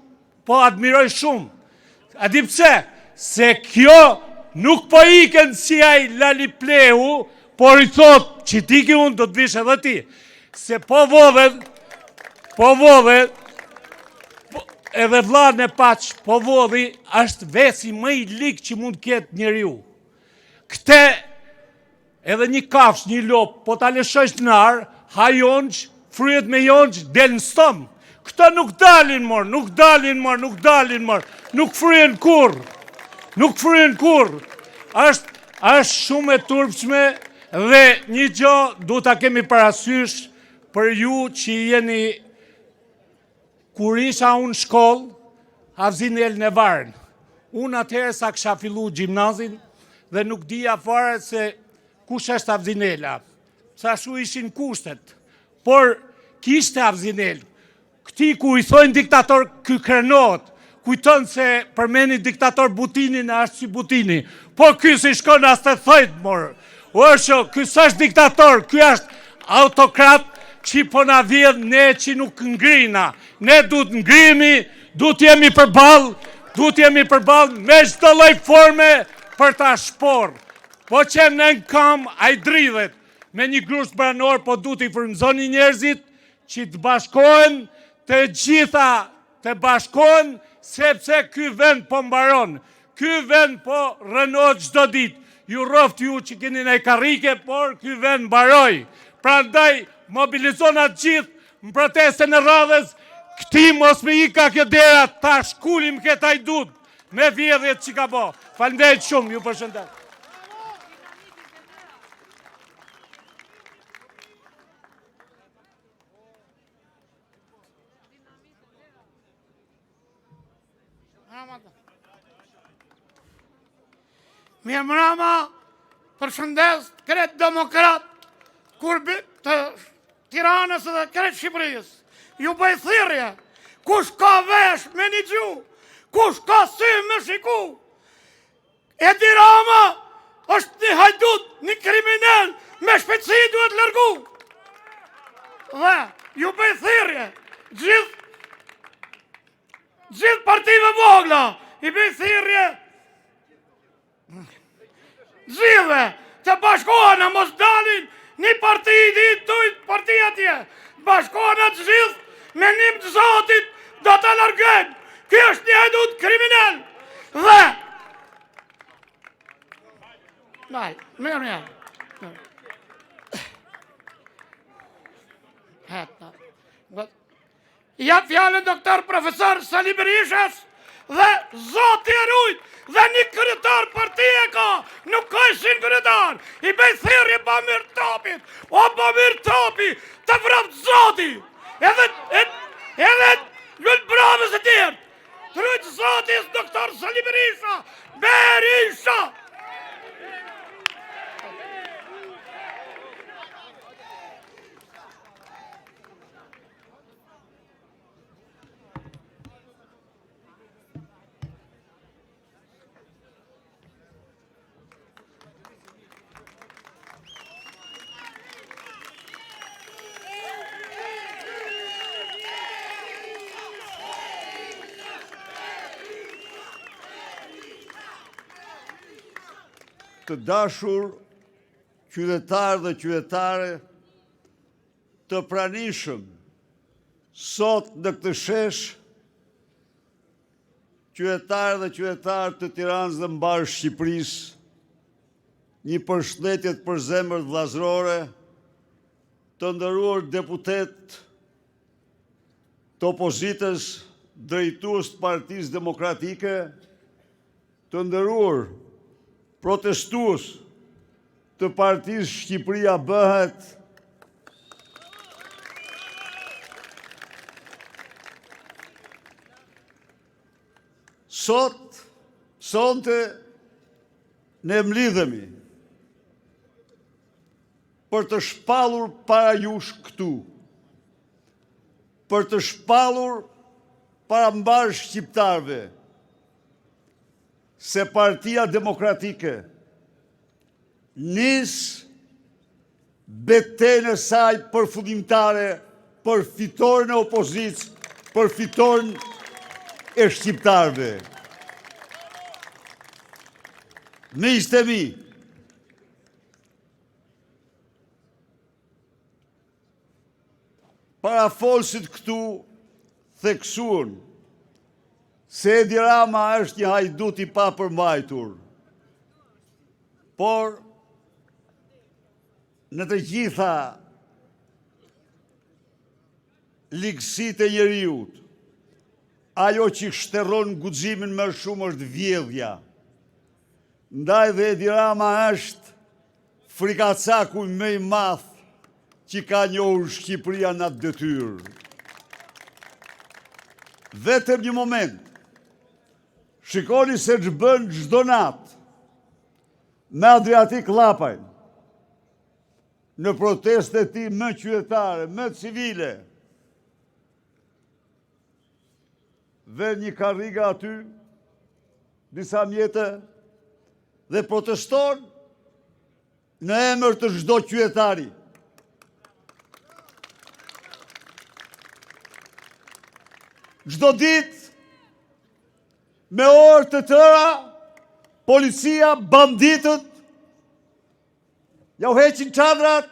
po admiroj shumë. A di pse? Se kjo nuk po iken si ai Lali Plehu, por i thot që ti ki unë do të vish edhe ti. Se po vodhe, edhe vllani e Paç, po vodhi është vesi më i lig që mund ketë njeriu. Këte edhe një kafsh, një lop, po ta lëshosh në ar, ha jonç, fryet me jonç, del në stom. Këta nuk dalin mor, nuk fryen kur. Nuk fryen kur. Është shumë e turpshme dhe një gjë du ta kemi parasysh për ju që jeni. Kur isha unë shkollë, Havzin El në Varën. Unë atëherë sa kisha fillu gjimnazin dhe nuk dija fare se kush është Havzin Ela. Sa shu ishin kushtet. Por kishte Havzin El. Këti ku i thojnë diktator ky krenohet. Kujton se përmeni diktator Butinin a është si Butini. Po ky si shkon as të thojt morë. O është, ky s'është diktator, ky është autokrat që po na vjedh ne që nuk ngrina. Ne duhet ngrimi, duhet jemi përball me çdo lloj forme për ta shpor. Po që në kam a i dridhet me një grusht banor, po duhet i frymëzoni njerëzit që të bashkohen, të gjitha të bashkohen, sepse ky vend po mbaron. Ky vend po rënohet çdo ditë. Ju roft ju që keni në karrike, por ky vend mbaroi. Prandaj mobilizona të gjithë në protestën e radhës, këti mos me i ka kjo dera, ta shkullim këtë ajdut me vjedhjet që ka bo. Faleminderit shumë, ju përshëndet. Mirë mbrëma, përshëndes kretë demokrat, kur të Tiranës dhe kretë Shqipërisë. Ju bëj thirrje, kush ka vesh me një gju, kush ka sy me shiku. Edi Rama është një hajdut, një kriminal, me shpejtësi duhet lërgu. Dhe ju bëj thirrje, gjithë partive vogla, i bëj thirrje, gjithve të bashkohen a mos dalin një parti i tujt parti atje. Bashkohen atë gjithë me nim të Zotit do të largën. Ky është një hajdut kriminal. Dhe mirë. Ja fjallën doktor profesor Sali Berishas dhe Zoti e rujt dhe një kryetar partie ka, nuk ka ishin kryetar. I bëj thirrje Bamir Tapit, o Bamir Tapi, të vrapt Zoti, edhe lull bravës e tjerë, të rujt Zotis doktor Sali Berisha, Berisha! Të dashur qytetarë dhe qytetare, të pranishëm sot në këtë shesh, qytetarë dhe qytetarë të Tiranës dhe mbarë Shqipërisë, një përshëndetje të përzemërt vllazërore, të nderuar deputet të opozitës, drejtues të Partisë Demokratike, të nderuar protestues të Partisë Shqipëria bëhet, sonte ne mlidhemi për të shpallur para jush këtu, për të shpallur para mbarë shqiptarve, se Partia Demokratike nis betejën e saj përfundimtare për fitoren e opozicës, për fitoren e shqiptarve. Miqtë e mi, parafolësit këtu theksuan se Edi Rama është një hajdut i papërmbajtur, por në të gjitha ligësitë e njeriut, ajo që shtërron guximin më shumë është vjedhja. Ndaj dhe Edi Rama është frikacaku më i madh që ka njohur Shqipëria në atë detyrë. Vetëm një moment, shikoni se ç'bën çdo natë me Adriatik Llapajn, në proteste ti më qytetare, më civile, dhe një karriga aty, disa mjete, dhe proteston në emër të çdo qytetari. çdo ditë, me orë të tëra, policia, banditët, ja u heqin çadrat,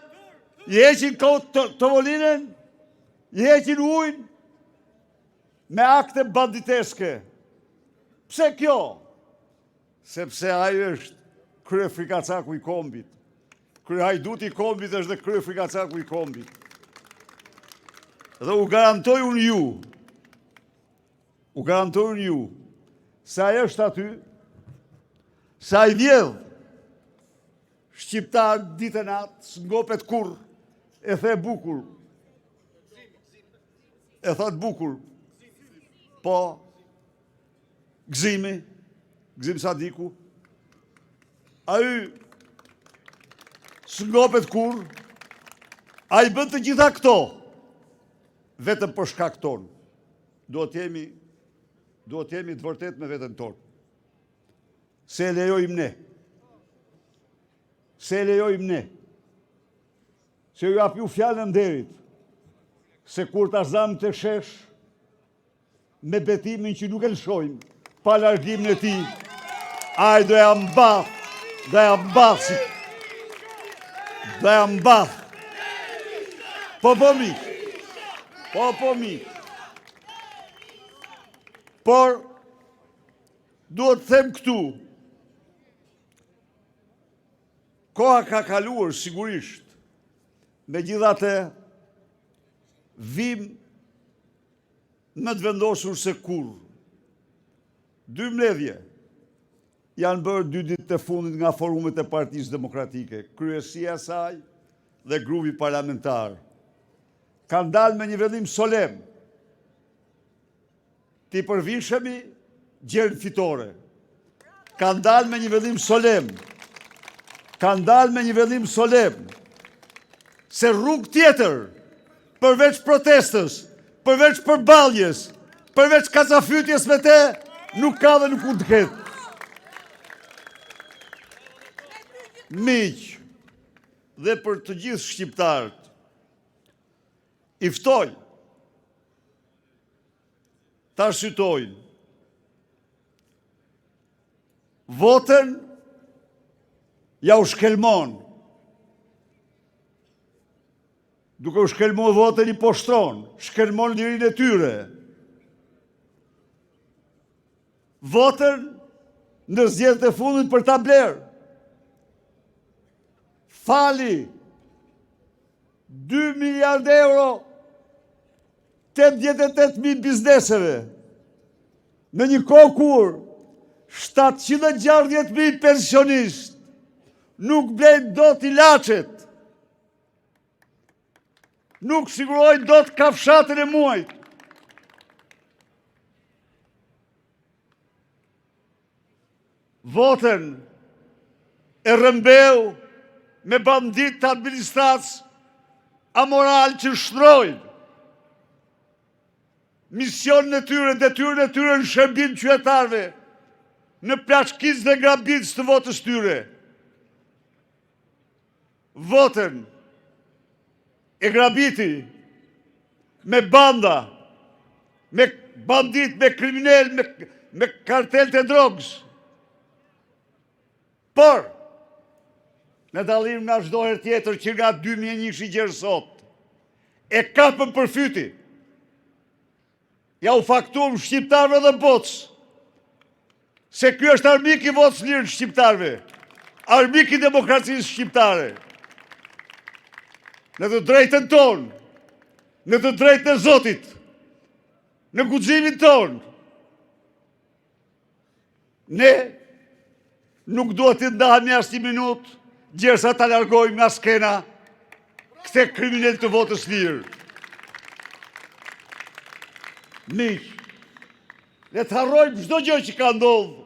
i heqin tovolinën, i heqin ujnë, me akte banditeske. Pse kjo? Sepse ai është krye frikacaku i kombit. Krye hajduti i kombit është dhe krye frikacaku i kombit. Dhe u garantoj unë ju, se ai është aty, se ai vjedh shqiptar ditën atë, s'ngopet kur, e the bukur. E thot bukur. Po, Gzim Sadiku, ai s'ngopet kur, ai bën të gjitha këto, vetëm për shkak ton. Duhet jemi të vërtet me veten ton. Se e lejojmë ne. Se ju apiu fjallën derit, se kur ta zam të shesh, me betimin që nuk e lëshojmë, pa largimin e tij, ai do ja mbath. Po mi. Por, duhet të them këtu, koha ka kaluar sigurisht, megjithatë vim më të vendosur se kur. 2 mbledhje janë bërë 2 ditë të fundit nga forumet e Partisë Demokratike, kryesia e saj dhe grupi parlamentar. Kanë dalë me një vendim solem. Ti përvishemi gjerën fitore. Kanë dalë me një vendim solem. Se rrugë tjetër, përveç protestës, përveç përballjes, përveç kacafytjes me te, nuk ka dhe nuk mund të ketë. Miq, dhe për të gjithë shqiptarët, i ftoj, ta arsytojnë, votën ja u shkelmon. Duke u shkelmon votën i poshtron, shkelmon lirinë e tyre. Votën në zgjedhjet e fundit për ta blerë. Fali 2 miliard euro 88.000 bizneseve. Në një kohë kur 760.000 pensionistë nuk blejnë dot ilaçet, nuk sigurojnë dot kafshatën e muajit. Votën e rëmbeu me bandit të administratës amoral që shtrojnë misionin e tyre, detyrën e tyre në shërbim qytetarëve, në plashkicë dhe grabitës të votës tyre. Votën e grabiti me banda, me bandit, me kriminal, me kartel të drogës. Por, në dallim nga çdo herë tjetër që nga 2001 i gjerë sot, e kapën për fyti. Ja u faktuam shqiptarëve dhe botës, se ky është armik i votës lirë shqiptarëve, armik i demokracisë shqiptare. Në të drejtën tonë, në të drejtën e Zotit, në guximin tonë, ne nuk duhet të ndahemi as një minutë, gjersa ta largojmë nga skena këte kriminal të votës lirë. Miq, le të harrojmë çdo gjë që ka ndodhur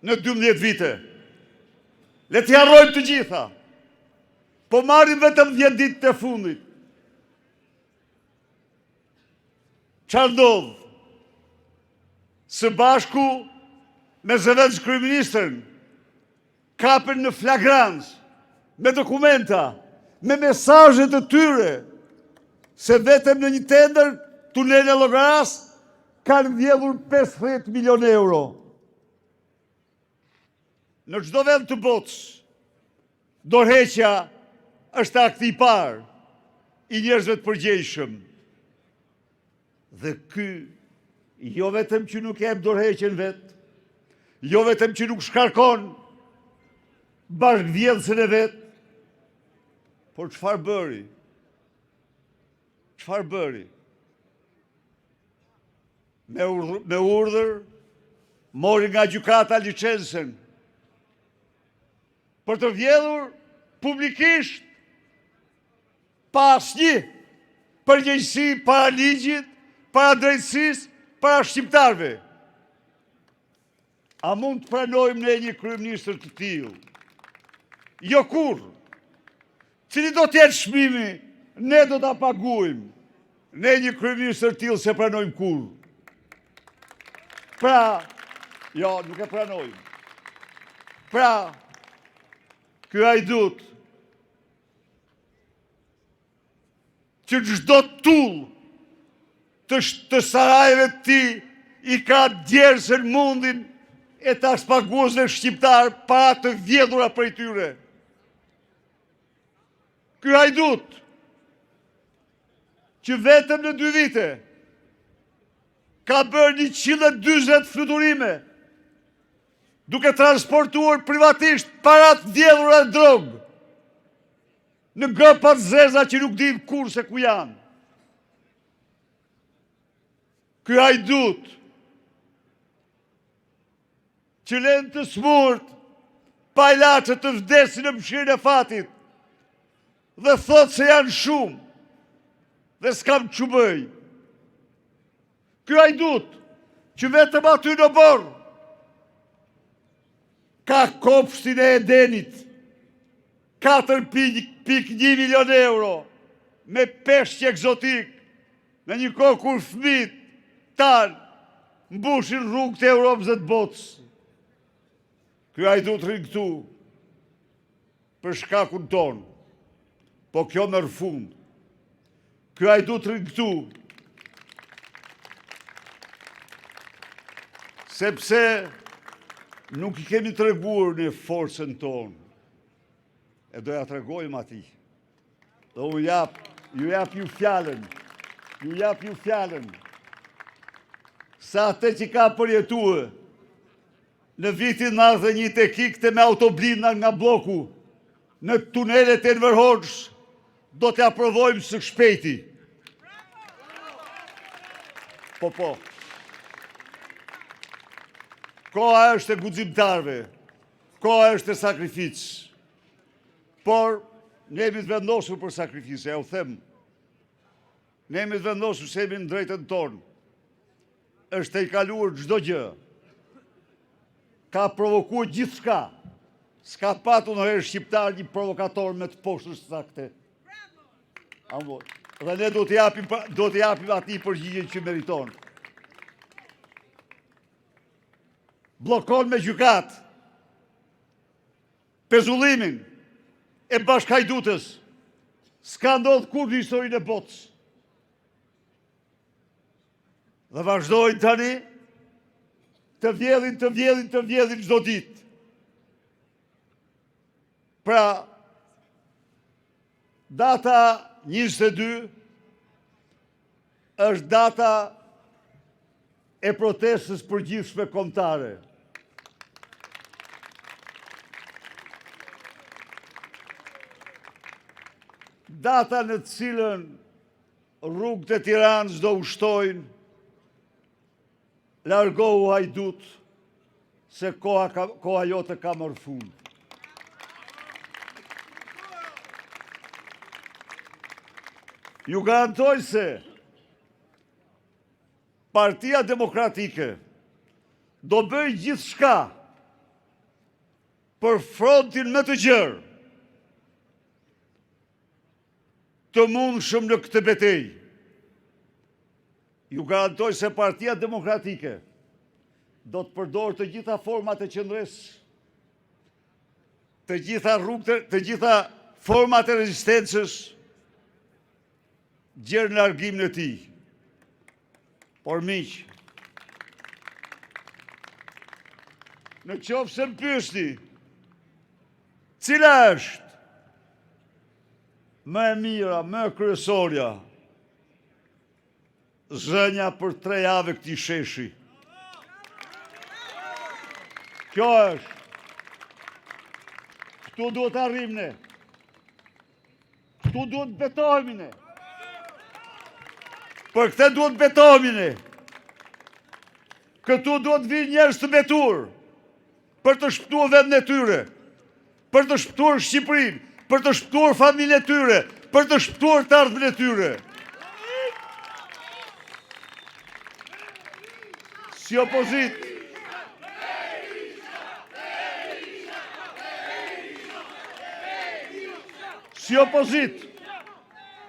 në 12 vite. Le të harrojmë të gjitha. Po marrim vetëm 10 ditë të fundit. Çfarë ndodh? Së bashku me zëvendës kryeministrin, kapen në flagrancë, me dokumenta, me mesazhe të tyre, se vetëm në një tender, tuneli e Llogaras, kanë vjedhur 50 milion euro. Në çdo vend të botës, dorëheqja është akti i parë i njerëzve të përgjegjshëm. Dhe ky, jo vetëm që nuk jep dorëheqjen vet, jo vetëm që nuk shkarkon bashkëvjedhësin e vet, por çfarë bëri? Çfarë bëri? Me urdhër, mori nga gjykata licencën për të vjedhur publikisht pa asnjë përgjegjësi para ligjit, para drejtësisë, para shqiptarëve. A mund të pranojmë ne një kryeministër të tillë? Jo kurrë. Cili do të jetë çmimi, ne do ta paguajmë. Ne një kryeministër të tillë se pranojmë kurrë. Pra, jo, nuk e pranojmë. Pra, ky hajdut që çdo tull të sarajeve të tij i ka djersën mundin e ta shpaguesve shqiptar para të vjedhura prej tyre. Ky hajdut që vetëm në 2 vite ka bërë 140 fluturime, duke transportuar privatisht parat vjedhura e drogë në gërpat zeza që nuk dim kur se ku janë. Ky hajdut që lën të smurt pa ilaçe të vdesin në mshirën e fatit dhe thot se janë shumë dhe s'kam që bëj. Ky hajdut që vetëm aty në borë ka kopshtin e Edenit, 4.1 milion euro me peshqi egzotik, në një kohë kur fëmijët tanë mbushin rrugët e Europës dhe të botës. Ky hajdut rrin këtu për shkakun ton, po kjo merr fund. Ky hajdut rrin këtu sepse nuk i kemi treguar në forcën tonë. E doja tregojmë atij. Dhe ju jap ju fjalën. Sa atë që ka përjetuar në vitin 91 të kikte me autoblina nga bloku në tunelet e Enver Hoxhës, do t'ja provojmë së shpejti. Po. Koha është e guximtarëve, koha është e sakrificës. Por, ne jemi të vendosur për sakrificë, ja u them. Ne jemi të vendosur se jemi në drejtën tonë. Është e i kaluar çdo gjë. Ka provokuar gjithçka. S'ka patur ndonjëherë shqiptar një provokator me të poshtës sakte. Dhe ne do t'i japim atij përgjigjen që meriton. Bllokon me gjykat pezullimin e bashkhajdutës. S'ka ndodhur kur në historinë e botës. Dhe vazhdojnë tani të vjedhin çdo ditë. Pra, data 22 është data e protestës përgjithshme kombëtare. Data në të cilën rrugët e Tiranës do ushtojnë largohu hajdut, se koha jote ka marrë fund. Ju garantoj se Partia Demokratike do bëj gjithçka për frontin më të gjerë të mundshëm në këtë betejë. Ju garantoj se Partia Demokratike do të përdorë të gjitha format e qëndresë, të gjitha format e rezistencës, gjerë në largimin e tij. Por miq, Në qofë se më pyesni, cila është më e mira, më e kryesorja, zënja për 3 javë këtij sheshi. Kjo është. Këtu duhet arrim ne. Këtu duhet betohemi ne. Për këtë duhet betohemi ne. Këtu duhet vinë njerëz të betur, për të shpëtuar vendin e tyre, për të shpëtuar Shqipërinë, për të shpëtuar familjen e tyre, për të shpëtuar të ardhmen e tyre. Si opozit.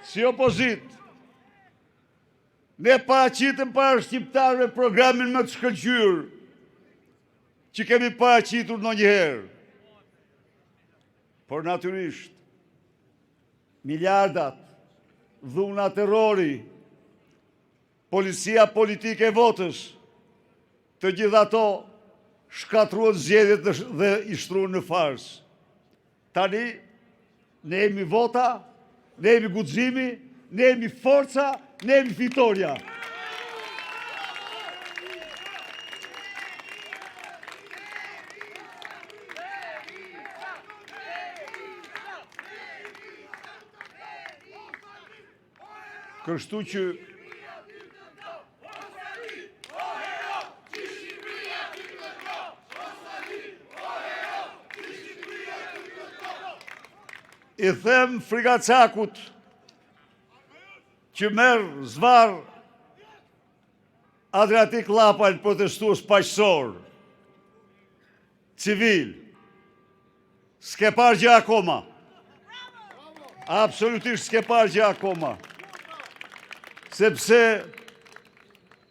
Si opozit. Ne paraqitëm para shqiptarëve programin më të shkëlqyer që kemi paraqitur ndonjëherë. Por natyrisht, miliardat, dhuna terrori, policia politike e votës, të gjitha ato shkatruan zgjedhjet dhe i shtruan në fars. Tani, ne jemi vota, ne jemi guximi, ne jemi forca, ne jemi fitoria. Kështu që i them frigacakut që merë zvar Adriatik Lapajnë protestues paqësor, civil, s'ke parë gjë akoma. Absolutisht s'ke parë gjë akoma. Sepse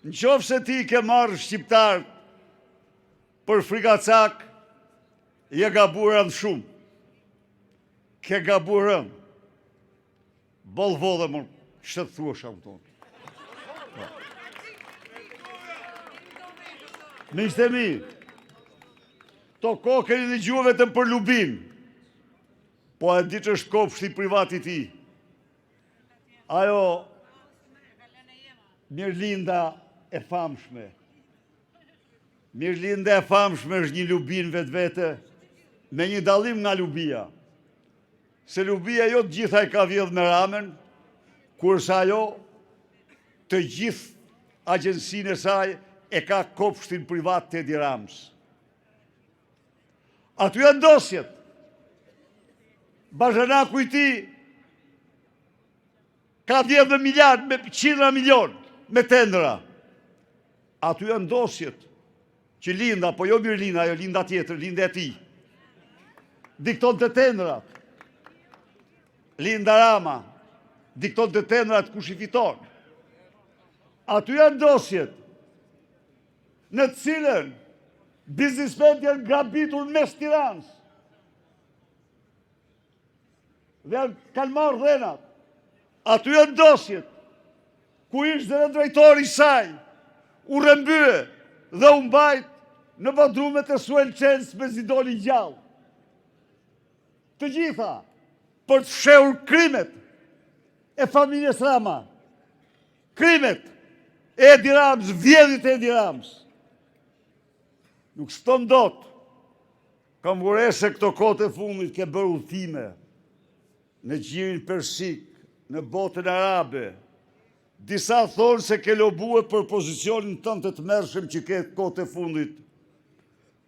në qofë se ti ke marrë shqiptar për frigacak, je gabuar në shumë. Ke gabuar. Bol vodhe më që të thua shamë tonë. Miqtë e mi, to kohë keni në gjuhë vetëm për Lubin, po e di që është kopshti privati ti. Ajo Mirlinda e famshme. Mirlinda e famshme është një Lubin vetë vete, me një dalim nga Lubia. Se Lubia jo të gjitha e ka vjedh me ramen, kurse ajo të gjithë agjensinë e saj e ka kopshtin privat të Edi Rams. Aty janë dosjet. Bashanaku i ti ka vjedh me miljard, me 100 milion, me tendera. Aty janë dosjet që Linda, po jo Mirlinda, jo Linda tjetër, Linda e ti, dikton të tenderat. Linda Rama dikton të tenderat kush i fiton. Aty janë dosjet në të cilën biznismen janë grabitur mes Tiranës. Dhe kanë marrë dhenat. Aty janë dosjet ku ishte dhe drejtori saj u rëmbye dhe u mbajt në bodrumet e Suelçens me zidoni gjallë. Të gjitha për të fshehur krimet e familjes Rama, krimet e Edi Rams, vjedhjet e Edi Rams. Nuk s'ton dot. Kam vurese këto kohët e fundit ke bërë udhime në gjirin persik, në botën arabe. Disa thonë se ke lobue për pozicionin tënd të tmerrshëm që ke kohët e fundit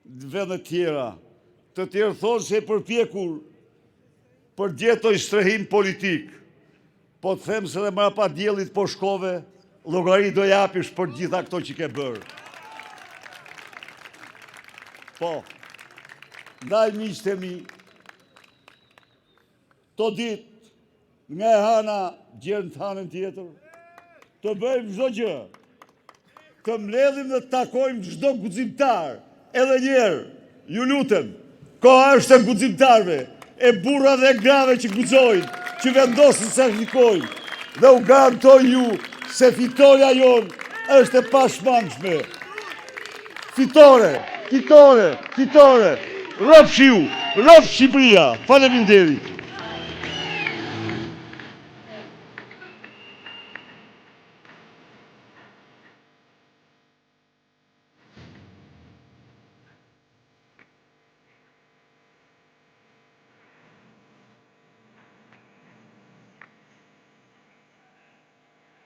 në vende tjera. Të tjerë thonë se e përpjekur për gjetoj strehim politik. Po të them se dhe mrapa diellit po shkove, llogari do japish për gjitha këto që ke bërë. Po, ndaj miqtë e mi, to ditë, nga e hana gjerën të hanën tjetër, të bëjmë çdo gjë, të mbledhim dhe të takojmë çdo guximtar, edhe njerë, ju lutem, koha është e guximtarve, e burra dhe grave që guxojnë, që vendosin se shikojnë, dhe u garantoj ju se fitoria jonë është e pashmangshme. Fitore! Fitore, rrofshiu, rrof Shqipëria. Faleminderit.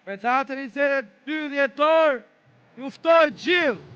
Me datën 22 dhjetor, ju ftoj gjithë